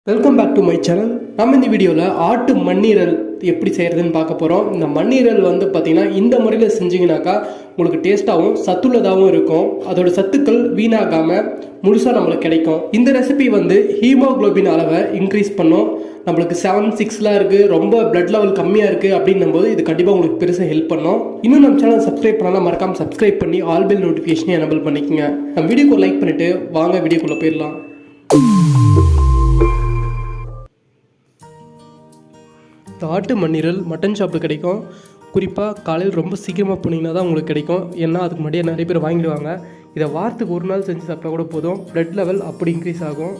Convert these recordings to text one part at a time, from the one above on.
Welcome back to my channel. நம்ம இந்த வீடியோவில் ஆட்டு மண்ணீரல் எப்படி செய்கிறதுன்னு பார்க்க போகிறோம். இந்த மண்ணீரல் பார்த்தீங்கன்னா இந்த முறையில் செஞ்சிங்கனாக்கா உங்களுக்கு டேஸ்ட்டாகவும் சத்துள்ளதாகவும் இருக்கும். அதோட சத்துக்கள் வீணாகாமல் முழுசாக நம்மளுக்கு கிடைக்கும். இந்த ரெசிபி ஹீமோக்ளோபின் அளவை இன்க்ரீஸ் பண்ணும். நம்மளுக்கு 7-6 இருக்குது, ரொம்ப பிளட் லெவல் கம்மியாக இருக்குது அப்படின்னும் போது இது கண்டிப்பாக உங்களுக்கு பெருசாக ஹெல்ப் பண்ணும். இன்னும் நம்ம சேனல் சப்ஸ்கிரைப் பண்ணாலும் மறக்காமல் சப்ஸ்கிரைப் பண்ணி ஆல் பெல் நோட்டிஃபிகேஷனை எனபிள் பண்ணிக்கோங்க. நம்ம வீடியோக்கு லைக் பண்ணிவிட்டு வாங்க வீடியோக்குள்ளே போயிடலாம். ஆட்டு மண்ணீரல் மட்டன் ஷாப்பில் கிடைக்கும். குறிப்பாக காலையில் ரொம்ப சீக்கிரமாக போனீங்கன்னா தான் உங்களுக்கு கிடைக்கும். ஏன்னா அதுக்கு முன்னாடியே நிறைய பேர் வாங்கிடுவாங்க. இதை வாரத்துக்கு ஒரு நாள் செஞ்சு சாப்பிட்டா கூட போதும், பிளட் லெவல் அப்படி இன்க்ரீஸ் ஆகும்.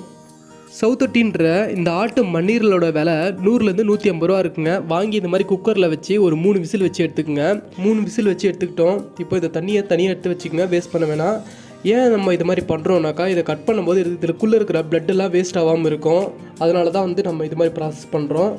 சவுத்தொட்டின்ற இந்த ஆட்டு மண்ணீரலோட விலை 100லேருந்து 150 ரூபா இருக்குங்க. வாங்கி இந்த மாதிரி குக்கரில் வச்சு ஒரு 3 விசில் வச்சு எடுத்துக்கோங்க. 3 விசில் வச்சு எடுத்துக்கிட்டோம். இப்போ இந்த தண்ணியை தனியாக எடுத்து வச்சுக்கோங்க, வேஸ்ட் பண்ண வேணாம். ஏன் நம்ம இது மாதிரி பண்ணுறோம்னாக்கா, இதை கட் பண்ணும்போது இதுக்குள்ளே இருக்கிற பிளட்டெல்லாம் வேஸ்ட் ஆகாமல் இருக்கும். அதனால தான் நம்ம இது மாதிரி ப்ராசஸ் பண்ணுறோம்.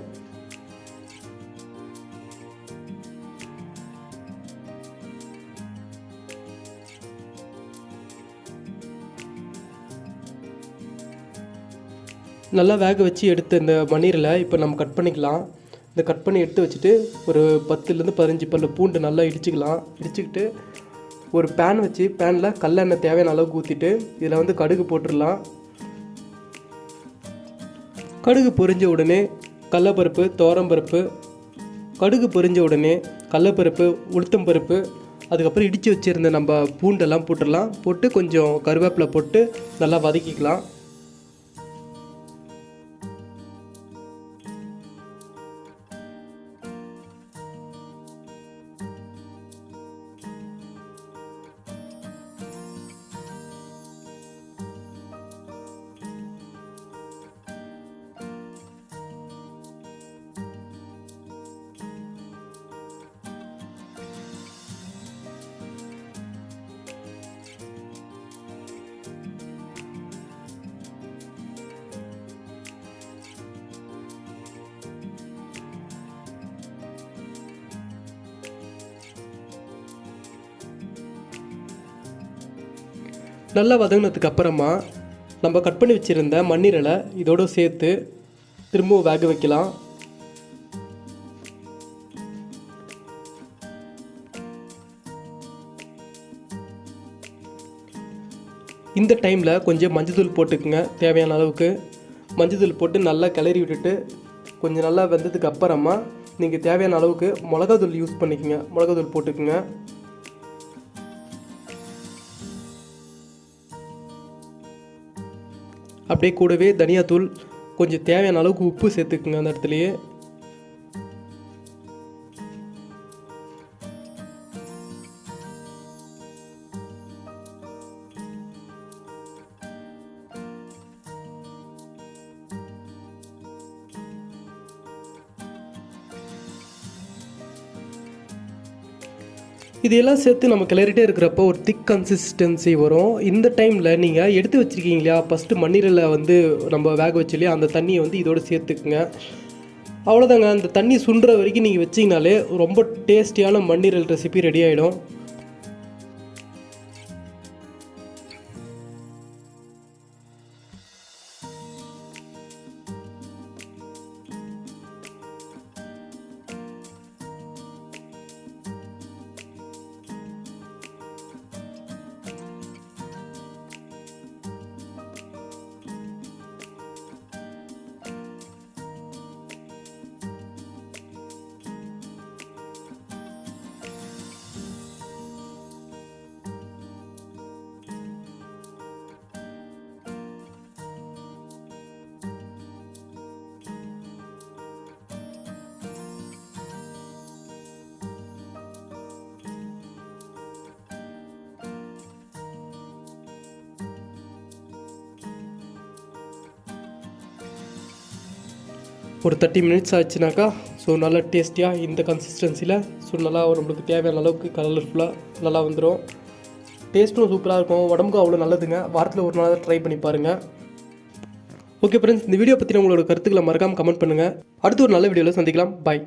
நல்லா வேக வச்சு எடுத்த இந்த மண்ணீரலை இப்போ நம்ம கட் பண்ணிக்கலாம். இந்த கட் பண்ணி எடுத்து வச்சுட்டு ஒரு 10லேருந்து 15 பல்லு பூண்டு நல்லா இடிச்சுக்கலாம். இடிச்சுக்கிட்டு ஒரு பேன் வச்சு பேனில் கல்லெண்ணெய் தேவையான அளவுக்கு ஊற்றிட்டு இதில் கடுகு போட்டுடலாம். கடுகு பொரிஞ்ச உடனே கடலப்பருப்பு, துவரம்பருப்பு, கடுகு பொரிஞ்ச உடனே கடலப்பருப்பு, உளுத்தம்பருப்பு, அதுக்கப்புறம் இடித்து வச்சுருந்த நம்ம பூண்டெல்லாம் போட்டுடலாம். போட்டு கொஞ்சம் கருவேப்பிலை போட்டு நல்லா வதக்கிக்கலாம். நல்லா வதங்கினதுக்கு அப்புறமா நம்ம கட் பண்ணி வச்சுருந்த மண்ணீரலை இதோடு சேர்த்து திரும்பவும் வேக வைக்கலாம். இந்த டைமில் கொஞ்சம் மஞ்சள்தூள் போட்டுக்குங்க. தேவையான அளவுக்கு மஞ்சள்தூள் போட்டு நல்லா கிளறி விட்டுட்டு கொஞ்சம் நல்லா வெந்ததுக்கு அப்புறமா நீங்கள் தேவையான அளவுக்கு மிளகாத்தூள் யூஸ் பண்ணிக்கோங்க. மிளகாத்தூள் போட்டுக்குங்க. அப்படியே கூடவே தனியாத்தூள், கொஞ்சம் தேவையான அளவுக்கு உப்பு சேர்த்துக்குங்க அந்த இடத்துலையே. இதையெல்லாம் சேர்த்து நம்ம கிளறிட்டே இருக்கிறப்போ ஒரு திக் கன்சிஸ்டன்சி வரும். இந்த டைமில் நீங்கள் எடுத்து வச்சுருக்கீங்க இல்லையா, ஃபஸ்ட்டு மண்ணீரலை நம்ம வேக வச்சு இல்லையா, அந்த தண்ணியை இதோடு சேர்த்துக்குங்க. அவ்வளோதாங்க. அந்த தண்ணி சுண்டுற வரைக்கும் நீங்கள் வச்சிங்கனாலே ரொம்ப டேஸ்டியான மண்ணீரல் ரெசிபி ரெடி ஆகிடும். ஒரு 30 மினிட்ஸ் ஆச்சுனாக்கா நல்லா டேஸ்டியாக இந்த கன்சிஸ்டன்சியில் நல்லா நம்மளுக்கு தேவையான அளவுக்கு கலர்ஃபுல்லாக நல்லா வந்துடும். டேஸ்ட்டும் சூப்பராக இருக்கும், உடம்புக்கும் அவ்வளோ நல்லதுங்க. வாரத்தில் ஒரு நாள் ட்ரை பண்ணி பாருங்கள். ஓகே ஃப்ரெண்ட்ஸ், இந்த வீடியோ பற்றி உங்களோட கருத்துக்களை மறக்காமல் கமெண்ட் பண்ணுங்கள். அடுத்து ஒரு நல்ல வீடியோவில் சந்திக்கலாம். பாய்.